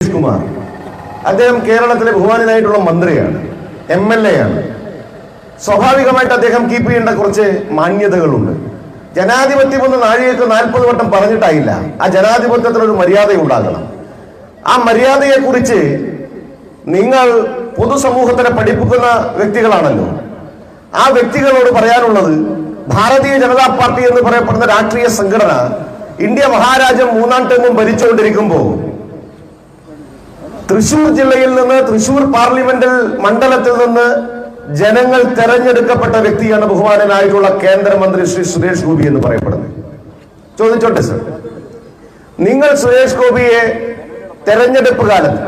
സുരേഷ് കുമാർ. അദ്ദേഹം കേരളത്തിലെ ബഹുമാനായിട്ടുള്ള മന്ത്രിയാണ്, MLA ആണ്. സ്വാഭാവികമായിട്ട് അദ്ദേഹം കീപ്പ് ചെയ്യേണ്ട കുറച്ച് മാന്യതകളുണ്ട്. ജനാധിപത്യം ഒന്ന് നാഴികക്ക് 40 വട്ടം പറഞ്ഞിട്ടായില്ല. ആ ജനാധിപത്യത്തിനൊരു മര്യാദ ഉണ്ടാകണം. ആ മര്യാദയെ കുറിച്ച് നിങ്ങൾ പൊതുസമൂഹത്തിനെ പഠിപ്പിക്കുന്ന വ്യക്തികളാണല്ലോ. ആ വ്യക്തികളോട് പറയാനുള്ളത്, ഭാരതീയ ജനതാ പാർട്ടി എന്ന് പറയപ്പെടുന്ന രാഷ്ട്രീയ സംഘടന ഇന്ത്യ മഹാരാജ്യം 3ാം ടേമും ഭരിച്ചുകൊണ്ടിരിക്കുമ്പോൾ തൃശൂർ ജില്ലയിൽ നിന്ന്, തൃശൂർ പാർലമെന്റൽ മണ്ഡലത്തിൽ നിന്ന് ജനങ്ങൾ തെരഞ്ഞെടുക്കപ്പെട്ട വ്യക്തിയാണ് ബഹുമാനനായിട്ടുള്ള കേന്ദ്രമന്ത്രി ശ്രീ സുരേഷ് ഗോപി എന്ന് പറയപ്പെടുന്നത്. ചോദിച്ചോട്ടെ സർ, നിങ്ങൾ സുരേഷ് ഗോപിയെ തെരഞ്ഞെടുപ്പ് കാലത്ത്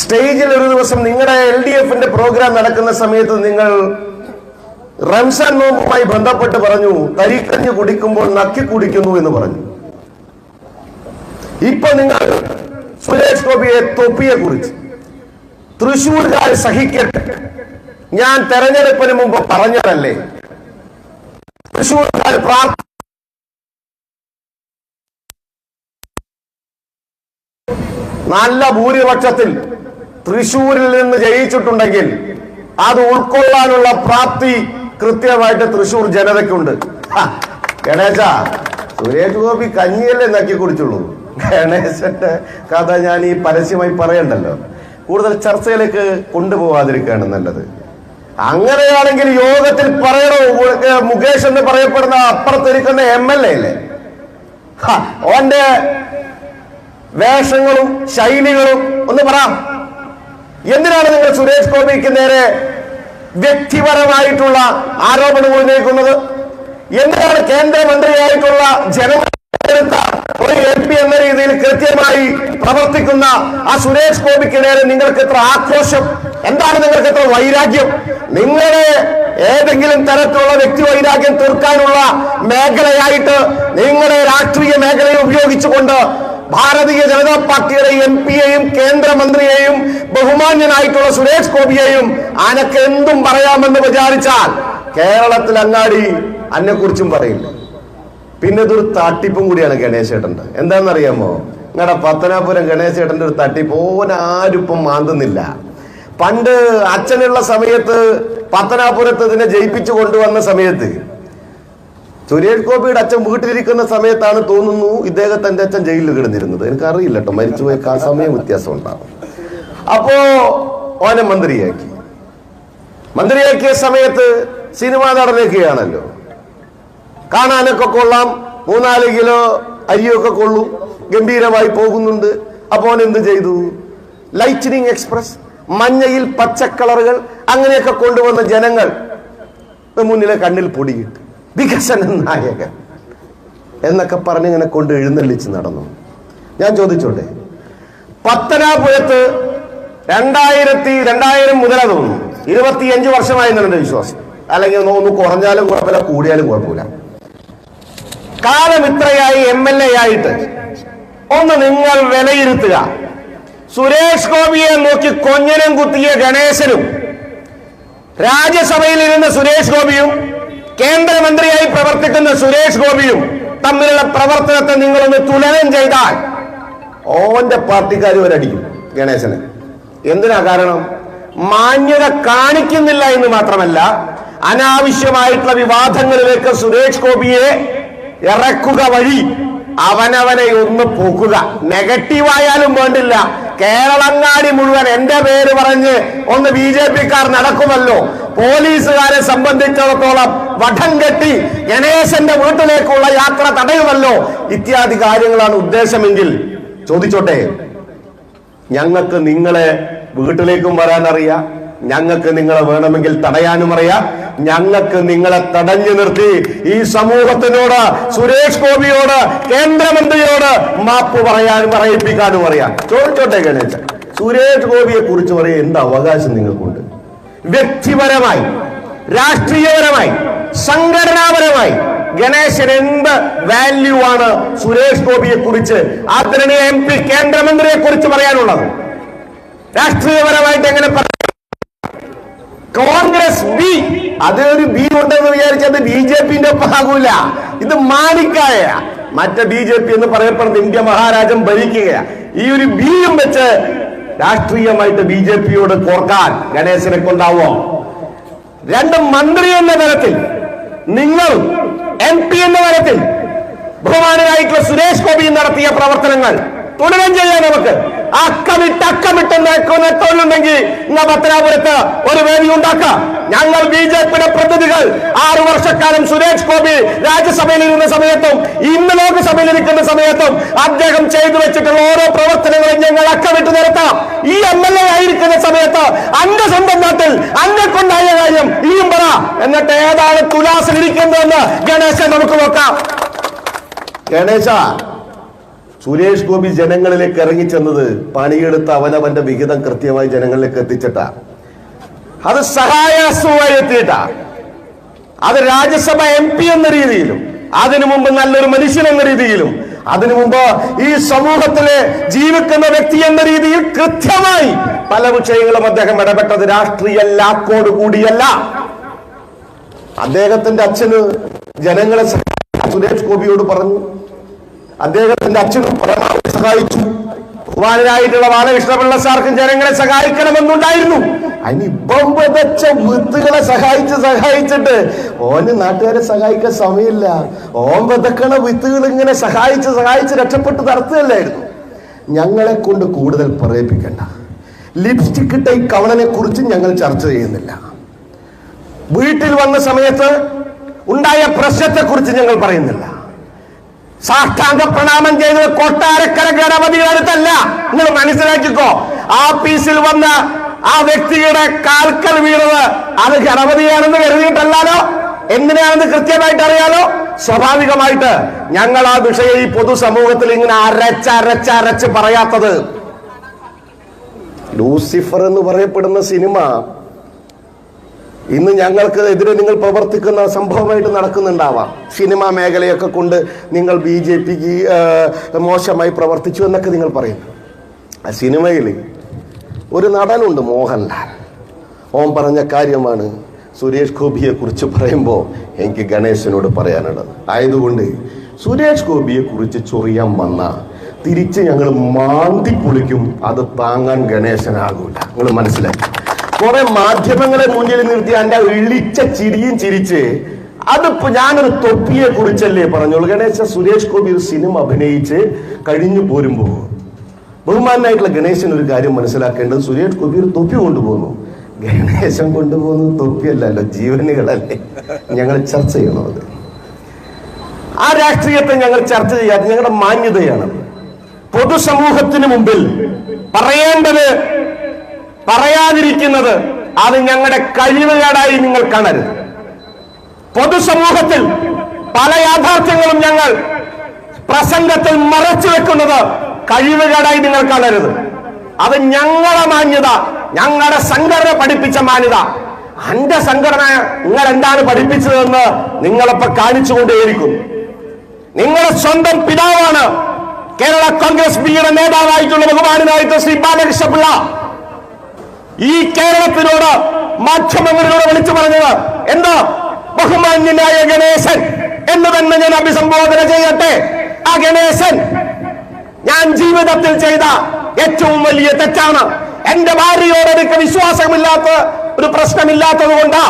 സ്റ്റേജിൽ ഒരു ദിവസം നിങ്ങളുടെ LDFന്റെ പ്രോഗ്രാം നടക്കുന്ന സമയത്ത് നിങ്ങൾ റംസാൻ നോമ്പുമായി ബന്ധപ്പെട്ട് പറഞ്ഞു, തരിക്കഞ്ഞ് കുടിക്കുമ്പോൾ നക്കി കുടിക്കുന്നു എന്ന് പറഞ്ഞു. ഇപ്പൊ നിങ്ങൾ സുരേഷ് ഗോപിയെ തൊപ്പിയെ കുറിച്ച് തൃശൂർകാർ സഹിക്കട്ടെ, ഞാൻ തെരഞ്ഞെടുപ്പിന് മുമ്പ് പറഞ്ഞതല്ലേ, തൃശൂർകാർ നല്ല ഭൂരിപക്ഷത്തിൽ തൃശൂരിൽ നിന്ന് ജയിച്ചിട്ടുണ്ടെങ്കിൽ അത് ഉൾക്കൊള്ളാനുള്ള പ്രാപ്തി കൃത്യമായിട്ട് തൃശൂർ ജനതയ്ക്കുണ്ട്. ഗണേശ, സുരേഷ് ഗോപി കഞ്ഞിയല്ലേ നക്കി കുടിച്ചുള്ളൂ. ഗണേശന്റെ കഥ ഞാൻ ഈ പരസ്യമായി പറയണ്ടല്ലോ, കൂടുതൽ ചർച്ചയിലേക്ക് കൊണ്ടുപോകാതിരിക്കുകയാണ് നല്ലത്. അങ്ങനെയാണെങ്കിൽ യോഗത്തിൽ പറയണോ, മുകേഷ് എന്ന് പറയപ്പെടുന്ന അപ്പുറത്തിരിക്കുന്ന MLA അല്ലേ, ഓന്റെ വേഷങ്ങളും ശൈലികളും ഒന്ന് പറ. എന്തിനാണ് നിങ്ങൾ സുരേഷ് ഗോപിക്ക് നേരെ വ്യക്തിപരമായിട്ടുള്ള ആരോപണങ്ങൾ ഉന്നയിക്കുന്നത്? എന്തിനാണ് കേന്ദ്രമന്ത്രിയായിട്ടുള്ള ജനമെടുത്ത ഒരു MP എന്ന രീതിയിൽ കൃത്യമായി പ്രവർത്തിക്കുന്ന ആ സുരേഷ് ഗോപിക്ക് നേരെ നിങ്ങൾക്ക് എത്ര ആക്രോശം? എന്താണ് നിങ്ങൾക്ക് എത്ര വൈരാഗ്യം? നിങ്ങളെ ഏതെങ്കിലും തരത്തിലുള്ള വ്യക്തി വൈരാഗ്യം തീർക്കാനുള്ള മേഖലയായിട്ട് നിങ്ങളുടെ രാഷ്ട്രീയ മേഖലയെ ഉപയോഗിച്ചുകൊണ്ട് ഭാരതീയ ജനതാ പാർട്ടിയുടെ MP-യെയും കേന്ദ്രമന്ത്രിയെയും ബഹുമാന്യനായിട്ടുള്ള സുരേഷ് ഗോപിയെയും അനക്ക് എന്തും പറയാമെന്ന് വിചാരിച്ചാൽ കേരളത്തിൽ അങ്ങാടി അന്നെ കുറിച്ചും പറയില്ല. പിന്നെ ഇതൊരു തട്ടിപ്പും കൂടിയാണ് ഗണേശേട്ടൻ്റെ. എന്താണെന്നറിയാമോ, നിങ്ങളുടെ പത്തനാപുരം ഗണേശേട്ടൻ്റെ ഒരു തട്ടിപ്പ് ഓനാരിപ്പം മാന്തുന്നില്ല. പണ്ട് അച്ഛനുള്ള സമയത്ത് പത്തനാപുരത്ത് ഇതിനെ ജയിപ്പിച്ചു കൊണ്ടുവന്ന സമയത്ത് സുരേഷ് ഗോപിയുടെ അച്ഛൻ വീട്ടിലിരിക്കുന്ന സമയത്താണ് തോന്നുന്നു ഇദ്ദേഹത്തിന്റെ അച്ഛൻ ജയിലിൽ കിടന്നിരുന്നത്. എനിക്കറിയില്ല കേട്ടോ, മരിച്ചുപോയ ആ സമയം വ്യത്യാസം ഉണ്ടാവും. അപ്പോ ഓനെ മന്ത്രിയാക്കിയ സമയത്ത് സിനിമാ നടനൊക്കെയാണല്ലോ, കാണാനൊക്കെ കൊള്ളാം, 3-4 കിലോ അരിയൊക്കെ കൊള്ളും, ഗംഭീരമായി പോകുന്നുണ്ട്. അപ്പോൾ ഓൻ എന്ത് ചെയ്തു? ലൈറ്റനിങ് എക്സ്പ്രസ്, മഞ്ഞയിൽ പച്ചക്കളറുകൾ അങ്ങനെയൊക്കെ കൊണ്ടുവന്ന ജനങ്ങൾ മുന്നിലെ കണ്ണിൽ പൊടിയിട്ട് വികസന നായകൻ എന്നൊക്കെ പറഞ്ഞ് ഇങ്ങനെ കൊണ്ട് എഴുന്നള്ളിച്ച് നടന്നു. ഞാൻ ചോദിച്ചോട്ടെ, പത്തനാപുരത്ത് 2000 മുതലാ തോന്നുന്നു 25 വർഷമായി എന്നുണ്ട് വിശ്വാസം. അല്ലെങ്കിൽ ഒന്ന് കുറഞ്ഞാലും കുഴപ്പമില്ല, കൂടിയാലും കുഴപ്പമില്ല. കാലം ഇത്രയായി MLA ആയിട്ട് ഒന്ന് നിങ്ങൾ വിലയിരുത്തുക. സുരേഷ് ഗോപിയെ നോക്കി കൊഞ്ഞനം കുത്തിയ ഗണേശനും രാജ്യസഭയിൽ ഇരുന്ന സുരേഷ് ഗോപിയും കേന്ദ്രമന്ത്രിയായി പ്രവർത്തിക്കുന്ന സുരേഷ് ഗോപിയും തമ്മിലുള്ള പ്രവർത്തനത്തെ നിങ്ങളൊന്ന് തുലനം ചെയ്താൽ ഓന്റെ പാർട്ടിക്കാർ വരടിക്കും ഗണേശന്. എന്തിനാ? കാരണം മാന്യത കാണിക്കുന്നില്ല എന്ന് മാത്രമല്ല, അനാവശ്യമായിട്ടുള്ള വിവാദങ്ങളിലേക്ക് സുരേഷ് ഗോപിയെ ഇറക്കുക വഴി അവനവനെ ഒന്ന് പോക്കുക. നെഗറ്റീവായാലും വേണ്ടില്ല, കേരളങ്ങാടി മുഴുവൻ എന്റെ പേര് പറഞ്ഞ് ഒന്ന് BJP-ക്കാർ നടക്കുമല്ലോ. പോലീസുകാരെ സംബന്ധിച്ചിടത്തോളം വടം കെട്ടി ഗണേശന്റെ വീട്ടിലേക്കുള്ള യാത്ര തടയുമല്ലോ. ഇത്യാദി കാര്യങ്ങളാണ് ഉദ്ദേശമെങ്കിൽ ചോദിച്ചോട്ടെ, ഞങ്ങൾക്ക് നിങ്ങളെ വീട്ടിലേക്കും വരാനറിയാം, ഞങ്ങൾക്ക് നിങ്ങളെ വേണമെങ്കിൽ തടയാനും അറിയാം. ഞങ്ങൾക്ക് നിങ്ങളെ തടഞ്ഞു നിർത്തി ഈ സമൂഹത്തിനോട്, സുരേഷ് ഗോപിയോട്, കേന്ദ്രമന്ത്രിയോട് മാപ്പ് പറയാനും പറയിപ്പിക്കാനും അറിയാം. ചോദിച്ചോട്ടെ ഗണേശൻ, സുരേഷ് ഗോപിയെ കുറിച്ച് പറയാൻ എന്ത് അവകാശം നിങ്ങൾക്കുണ്ട്? വ്യക്തിപരമായി, രാഷ്ട്രീയപരമായി, സംഘടനാപരമായി ഗണേശൻ എന്ത് വാല്യൂ ആണ് സുരേഷ് ഗോപിയെ കുറിച്ച്, ആദരണീയ MP കേന്ദ്രമന്ത്രിയെ കുറിച്ച് പറയാനുള്ളത്? രാഷ്ട്രീയപരമായിട്ട് എങ്ങനെ കോൺഗ്രസ് ബി, അതൊരു ബി ഉണ്ടെന്ന് വിചാരിച്ചത് BJP-ന്റെ ഒപ്പം ആകൂല. ഇത് മാണിക്കായ മറ്റേ BJP എന്ന് പറയപ്പെടുന്ന ഇന്ത്യ മഹാരാജ്യം ഭരിക്കുകയാണ്. ഈ ഒരു ബിയും വെച്ച് രാഷ്ട്രീയമായിട്ട് BJPയോട് കോർക്കാൻ ഗണേശനെ കൊണ്ടാവോ? രണ്ട് മന്ത്രി എന്ന തലത്തിൽ, നിങ്ങൾ MP എന്ന തലത്തിൽ ബഹുമാനായിട്ടുള്ള സുരേഷ് ഗോപി നടത്തിയ പ്രവർത്തനങ്ങൾ തുടരാൻ ചെയ്യാൻ നമുക്ക് അക്കമിട്ടുണ്ടെങ്കിൽ പത്തനാപുരത്ത് ഒരു വേദി ഉണ്ടാക്കാം. ഞങ്ങൾ BJPയുടെ പ്രതിനിധികൾ 6 വർഷക്കാലം സുരേഷ് ഗോപി രാജ്യസഭയിൽ ഇരുന്ന സമയത്തും ഇന്ന് ലോക്സഭയിൽ ഇരിക്കുന്ന സമയത്തും അദ്ദേഹം ചെയ്തു വെച്ചിട്ടുള്ള ഓരോ പ്രവർത്തനങ്ങളും ഞങ്ങൾ അക്കമിട്ട് നിരത്താം. ഈ MLA ആയിരിക്കുന്ന സമയത്ത് അന്റെ സ്വന്തം നാട്ടിൽ അന്നെ കൊണ്ടായ കാര്യം ഇനിയും പറ. എന്നിട്ട് ഏതാണ് തുലാസിൽ ഇരിക്കുന്നതെന്ന് ഗണേശൻ നമുക്ക് നോക്കാം. ഗണേശ, സുരേഷ് ഗോപി ജനങ്ങളിലേക്ക് ഇറങ്ങിച്ചെന്നത് പണിയെടുത്ത് അവനവന്റെ വിഹിതം കൃത്യമായി ജനങ്ങളിലേക്ക് എത്തിച്ചിട്ടാ. അത് സഹായസുമായി എത്തിയിട്ടാ. അത് രാജ്യസഭ MP എന്ന രീതിയിലും, അതിനു മുമ്പ് നല്ലൊരു മനുഷ്യൻ എന്ന രീതിയിലും, അതിനു മുമ്പ് ഈ സമൂഹത്തിലെ ജീവിക്കുന്ന വ്യക്തി എന്ന രീതിയിൽ കൃത്യമായി പല വിഷയങ്ങളും അദ്ദേഹം ഇടപെട്ടത് രാഷ്ട്രീയ ലാക്കോട് കൂടിയല്ല. അദ്ദേഹത്തിന്റെ അച്ഛന് ജനങ്ങളെ സുരേഷ് ഗോപിയോട് പറഞ്ഞു. അദ്ദേഹത്തിന്റെ അച്ഛനും പരമാവധി സഹായിച്ചു. ബഹുമാനരായിട്ടുള്ള ബാലകൃഷ്ണപിള്ള സാർക്കും ജനങ്ങളെ സഹായിക്കണമെന്നുണ്ടായിരുന്നു. അതിനിപ്പം വിതച്ച വിത്തുകളെ സഹായിച്ചിട്ട് ഓന് നാട്ടുകാരെ സഹായിക്കാൻ സമയമില്ല. ഓൻ വിതക്കണ വിത്തുകൾ ഇങ്ങനെ സഹായിച്ച് രക്ഷപ്പെട്ട് നടത്തുകയല്ലായിരുന്നു. ഞങ്ങളെ കൊണ്ട് കൂടുതൽ പറയിപ്പിക്കണ്ട. ലിപ്സ്റ്റിക് ഇട്ട ഈ കവളനെ കുറിച്ച് ഞങ്ങൾ ചർച്ച ചെയ്യുന്നില്ല. വീട്ടിൽ വന്ന സമയത്ത് ഉണ്ടായ പ്രശ്നത്തെ കുറിച്ച് ഞങ്ങൾ പറയുന്നില്ല. സാഷ്ടാംഗ പ്രണാമം ചെയ്തത് കൊട്ടാരക്കര ഗണപതിയുടെ അടുത്തല്ല. നിങ്ങൾ മനസ്സിലാക്കിക്കോ. ആഫീസിൽ വന്ന ആ വ്യക്തിയുടെ കാൽക്കൽ വീണത് അത് ഗണപതിയാണെന്ന് കരുതിയിട്ടല്ലോ. എന്തിനാണെന്ന് കൃത്യമായിട്ട് അറിയാലോ. സ്വാഭാവികമായിട്ട് ഞങ്ങൾ ആ വിഷയം ഈ പൊതുസമൂഹത്തിൽ ഇങ്ങനെ അരച്ച് പറയാത്തത്, ലൂസിഫർ എന്ന് പറയപ്പെടുന്ന സിനിമ ഇന്ന് ഞങ്ങൾക്ക് എതിരെ നിങ്ങൾ പ്രവർത്തിക്കുന്ന സംഭവമായിട്ട് നടക്കുന്നുണ്ടാവാം. സിനിമാ മേഖലയൊക്കെ കൊണ്ട് നിങ്ങൾ BJPക്ക് മോശമായി പ്രവർത്തിച്ചു എന്നൊക്കെ നിങ്ങൾ പറയുന്നു. ആ സിനിമയിൽ ഒരു നടനുണ്ട്, മോഹൻലാൽ. ഓൻ പറഞ്ഞ കാര്യമാണ് സുരേഷ് ഗോപിയെ കുറിച്ച് പറയുമ്പോൾ എനിക്ക് ഗണേശനോട് പറയാനുള്ളത്. ആയതുകൊണ്ട് സുരേഷ് ഗോപിയെ കുറിച്ച് ചൊറിയാൻ വന്ന തിരിച്ച് ഞങ്ങൾ മാന്തി പൊളിക്കും. അത് താങ്ങാൻ ഗണേശനാകൂല. നിങ്ങൾ മനസ്സിലാക്കി. കുറെ മാധ്യമങ്ങളെ മുന്നിൽ നിർത്തി എന്റെ ഇളിച്ച ചിരിയും ചിരിച്ച് അതിപ്പോ ഞാനൊരു തൊപ്പിയെ കുറിച്ചല്ലേ പറഞ്ഞോളൂ. ഗണേശ, സുരേഷ് ഗോപി ഒരു സിനിമ അഭിനയിച്ച് കഴിഞ്ഞു പോരുമ്പോ ബഹുമാനായിട്ടുള്ള ഗണേശൻ ഒരു കാര്യം മനസ്സിലാക്കേണ്ടത്, സുരേഷ് ഗോപി ഒരു തൊപ്പി കൊണ്ടുപോകുന്നു. ഗണേശൻ കൊണ്ടുപോകുന്നത് തൊപ്പിയല്ലല്ലോ, ജീവനുകളല്ലേ. ഞങ്ങൾ ചർച്ച ചെയ്യണത് ആ രാഷ്ട്രീയത്തെ ഞങ്ങൾ ചർച്ച ചെയ്യാതെ ഞങ്ങളുടെ മാന്യതയാണ്. പൊതുസമൂഹത്തിന് മുമ്പിൽ പറയേണ്ടത് പറയാതിരിക്കുന്നത് അത് ഞങ്ങളുടെ കഴിവുകേടായി നിങ്ങൾ കാണരുത്. പൊതുസമൂഹത്തിൽ പല യാഥാർത്ഥ്യങ്ങളും ഞങ്ങൾ പ്രസംഗത്തിൽ മറച്ചു വെക്കുന്നത് കഴിവുകേടായി നിങ്ങൾ കാണരുത്. അത് ഞങ്ങളുടെ മാന്യത, ഞങ്ങളുടെ സംഘടന പഠിപ്പിച്ച മാന്യത. എന്റെ സംഘടന നിങ്ങൾ എന്താണ് പഠിപ്പിച്ചതെന്ന് നിങ്ങളിപ്പോ കാണിച്ചുകൊണ്ടേയിരിക്കും. നിങ്ങളുടെ സ്വന്തം പിതാവാണ് കേരള കോൺഗ്രസ് ബിയുടെ നേതാവായിട്ടുള്ള ബഹുമാനായിട്ടുള്ള ശ്രീ ബാലകൃഷ്ണപിള്ള ഈ കേരളത്തിനോട് മാധ്യമങ്ങളിലൂടെ വിളിച്ചു പറഞ്ഞത് എന്താ? ബഹുമാന്യനായ ഗണേശൻ എന്ന് തന്നെ ഞാൻ അഭിസംബോധന ചെയ്യട്ടെ. ആ ഗണേശൻ ഞാൻ ജീവിതത്തിൽ ചെയ്ത ഏറ്റവും വലിയ തെറ്റാണ്. എന്റെ ഭാര്യയോട് എനിക്ക് വിശ്വാസമില്ലാത്ത ഒരു പ്രശ്നമില്ലാത്തത് കൊണ്ടാ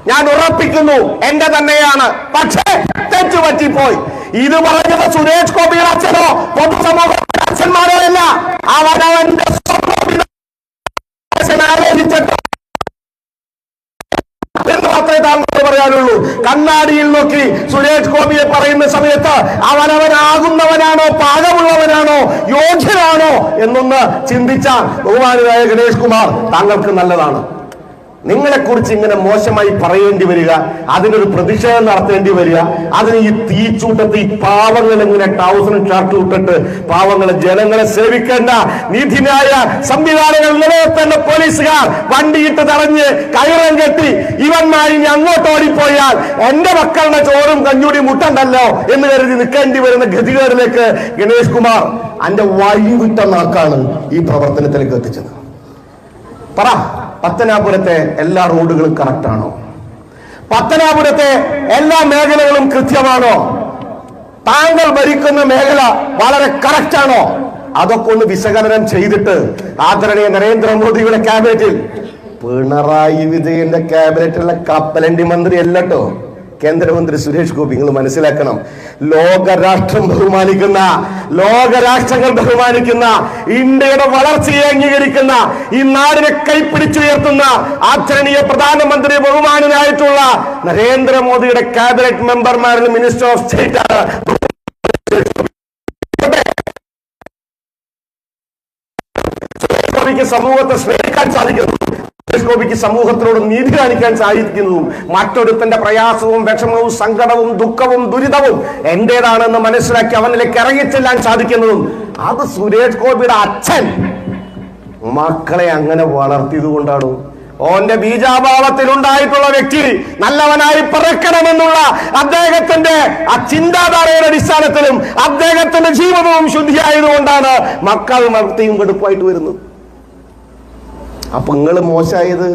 ഞാൻ ഉറപ്പിക്കുന്നു എന്റെ തന്നെയാണ്. പക്ഷേ തെറ്റുപറ്റിപ്പോയി. ഇത് പറഞ്ഞത് സുരേഷ് ഗോപിയുടെ അച്ഛനോ പൊതുസമൂഹത്തിലെ അച്ഛന്മാരോ അല്ല. അവനവന്റെ മാത്രമേ താങ്കൾ പറയാനുള്ളൂ. കണ്ണാടിയിൽ നോക്കി സുരേഷ് ഗോപിയെ പറയുന്ന സമയത്ത് അവനവനാകുന്നവനാണോ, പാകമുള്ളവനാണോ, യോഗ്യനാണോ എന്നൊന്ന് ചിന്തിച്ചാൽ ബഹുമാനായ ഗണേഷ് കുമാർ താങ്കൾക്ക് നല്ലതാണ്. നിങ്ങളെക്കുറിച്ച് ഇങ്ങനെ മോശമായി പറയേണ്ടി വരിക, അതിനൊരു പ്രതിഷേധം നടത്തേണ്ടി വരിക, അതിന് ഈ തീച്ചൂട്ടത്ത് ഈ പാവങ്ങൾ ഇങ്ങനെ ട്രൗസറും ഷർട്ടും ഇട്ടിട്ട് പാവങ്ങളെ ജനങ്ങളെ സേവിക്കേണ്ട നീതിന്യായ സംവിധാനങ്ങൾ നിലനിർത്തേണ്ട പോലീസുകാർ വണ്ടിയിട്ട് തടഞ്ഞ് കയറും കെട്ടി ഇവന്മാരിനി അങ്ങോട്ട് ഓടിപ്പോയാൽ എന്റെ മക്കളുടെ ചോറും കഞ്ഞൂടി മുട്ടണ്ടല്ലോ എന്ന് കരുതി നിൽക്കേണ്ടി വരുന്ന ഗതികേടിലേക്ക് ഗണേഷ് കുമാർ അന്റെ വഴിവിട്ട നാക്കാണ് ഈ പ്രവർത്തനത്തിലേക്ക് എത്തിച്ചത്. പറ, പത്തനാപുരത്തെ എല്ലാ റോഡുകളും കറക്റ്റാണോ? പത്തനാപുരത്തെ എല്ലാ മേഖലകളും കൃത്യമാണോ? താങ്കൾ ഭരിക്കുന്ന മേഖല വളരെ കറക്റ്റാണോ? അതൊക്കെ ഒന്ന് വിശകലനം ചെയ്തിട്ട് ആദരണീയ നരേന്ദ്രമോദിയുടെ ക്യാബിനറ്റിൽ, പിണറായി വിജയന്റെ ക്യാബിനറ്റിലുള്ള കപ്പലണ്ടി മന്ത്രി അല്ലട്ടോ കേന്ദ്രമന്ത്രി സുരേഷ് ഗോപി. നിങ്ങൾ മനസ്സിലാക്കണം, ലോകരാഷ്ട്രം ബഹുമാനിക്കുന്ന, ലോകരാഷ്ട്രങ്ങൾ ബഹുമാനിക്കുന്ന, ഇന്ത്യയുടെ വളർച്ചയെ അംഗീകരിക്കുന്ന, ഈ നാടിനെ കൈപ്പിടിച്ചുയർത്തുന്ന ആദരണീയ പ്രധാനമന്ത്രി ബഹുമാനായിട്ടുള്ള നരേന്ദ്രമോദിയുടെ ക്യാബിനറ്റ് മെമ്പർമാരിൽ മിനിസ്റ്റർ ഓഫ് സ്റ്റേറ്റ് ആണ്. സമൂഹത്തെ സ്നേഹിക്കാൻ സാധിക്കുന്നു, സുരേഷ് ഗോപിക്ക് സമൂഹത്തിനോട് നീതി കാണിക്കാൻ സാധിക്കുന്നു. മറ്റൊരുത്തന്റെ പ്രയാസവും വിഷമവും സങ്കടവും ദുഃഖവും ദുരിതവും എന്റേതാണെന്ന് മനസ്സിലാക്കി അവനിലേക്ക് ഇറങ്ങിച്ചെല്ലാൻ സാധിക്കുന്നതും അത് സുരേഷ് ഗോപിയുടെ അച്ഛൻ മക്കളെ അങ്ങനെ വളർത്തിയത് കൊണ്ടാണ്. ഓന്റെ ബീജാഭാവത്തിൽ ഉണ്ടായിട്ടുള്ള വ്യക്തി നല്ലവനായി പിറക്കണമെന്നുള്ള അദ്ദേഹത്തിന്റെ ആ ചിന്താധാരയുടെ അടിസ്ഥാനത്തിലും അദ്ദേഹത്തിന്റെ ജീവിതവും ശുദ്ധിയായതുകൊണ്ടാണ് മക്കൾ മക്തിയും വെടുപ്പായിട്ട് വരുന്നത്. അപ്പൊ നിങ്ങൾ മോശമായത്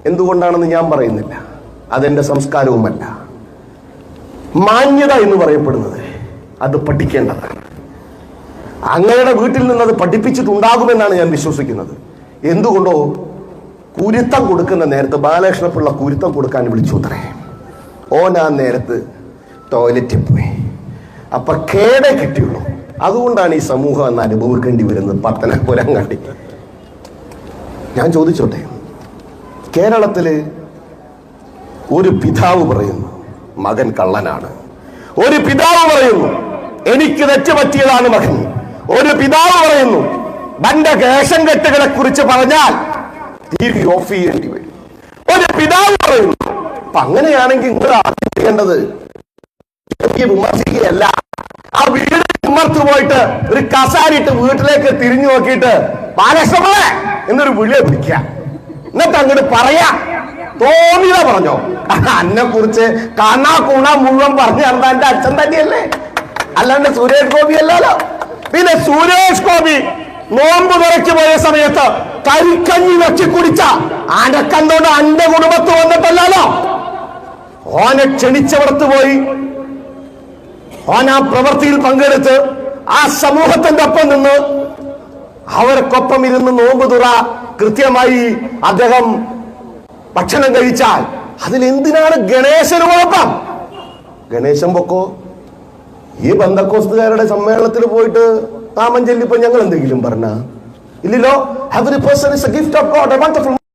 എന്തുകൊണ്ടാണെന്ന് ഞാൻ പറയുന്നില്ല, അതെന്റെ സംസ്കാരവുമല്ല. മാന്യത എന്ന് പറയപ്പെടുന്നത് അത് പഠിക്കേണ്ടതാണ്. അങ്ങയുടെ വീട്ടിൽ നിന്ന് അത് പഠിപ്പിച്ചിട്ടുണ്ടാകുമെന്നാണ് ഞാൻ വിശ്വസിക്കുന്നത്. എന്തുകൊണ്ടോ, കുരുത്തം കൊടുക്കുന്ന നേരത്ത് ബാലകൃഷ്ണപിള്ള കുരുത്തം കൊടുക്കാൻ വിളിച്ചു അത്രേ. ഓൻ ആ നേരത്ത് ടോയ്ലറ്റിൽ പോയി, അപ്പൊ കേടേ കിട്ടിയുള്ളൂ. അതുകൊണ്ടാണ് ഈ സമൂഹം എന്ന് അനുഭവിക്കേണ്ടി വരുന്നത്. പത്തനപുരം കണ്ടി ഞാൻ ചോദിച്ചോട്ടെ, കേരളത്തില് ഒരു പിതാവ് പറയുന്നു മകൻ കള്ളനാണ്, ഒരു പിതാവ് പറയുന്നു എനിക്ക് തെറ്റുപറ്റിയതാണ് മകൻ, ഒരു പിതാവ് പറയുന്നു തന്റെ കേശം കെട്ടുകളെ കുറിച്ച് പറഞ്ഞാൽ TV ഓഫ് ചെയ്യേണ്ടി വരും, ഒരു പിതാവ് പറയുന്നു. അപ്പൊ അങ്ങനെയാണെങ്കിൽ നിങ്ങൾ ചെയ്യേണ്ടത് വിമർശിക്കുകയല്ല, ആ വീട് ഉമ്മർത്ത് പോയിട്ട് ഒരു കസാരിട്ട് വീട്ടിലേക്ക് തിരിഞ്ഞു നോക്കിയിട്ട് ബാലകൃഷ്ണപിള്ളേ എന്നൊരു വിളിയെ വിളിക്കുക, എന്നിട്ട് അങ്ങോട്ട് പറയാ തോന്നിയതാ പറഞ്ഞോ. അന്നെ കുറിച്ച് കാണാ കൂണ മുഴുവൻ പറഞ്ഞു നടന്ന എന്റെ അച്ഛൻ തന്നെയല്ലേ, അല്ലാണ്ട് സുരേഷ് ഗോപി അല്ലല്ലോ. പിന്നെ സുരേഷ് ഗോപി നോമ്പ് തുറയ്ക്ക് പോയ സമയത്ത് കരിക്കഞ്ഞി വെച്ച് കുടിച്ച അനക്കന്തോണ്ട് അന്റെ കുടുംബത്ത് വന്നിട്ടല്ലോ. ഓനെ ക്ഷണിച്ചവിടത്ത് പോയി, ഓൻ ആ പ്രവൃത്തിയിൽ പങ്കെടുത്ത് ആ സമൂഹത്തിന്റെ ഒപ്പം നിന്ന് അവർക്കൊപ്പം ഇരുന്ന് നോമ്പ് തുറ കൃത്യമായി അദ്ദേഹം ഭക്ഷണം കഴിച്ചാൽ അതിലെന്തിനാണ് ഗണേശന് കുഴപ്പം? ഗണേശൻ പൊക്കോ. ഈ ബന്ധക്കോസ്തുകാരുടെ സമ്മേളനത്തിൽ പോയിട്ട് നാമം ചൊല്ലിപ്പോ ഞങ്ങൾ എന്തെങ്കിലും പറഞ്ഞ ഇല്ലല്ലോ. Every person is A gift of God, A wonderful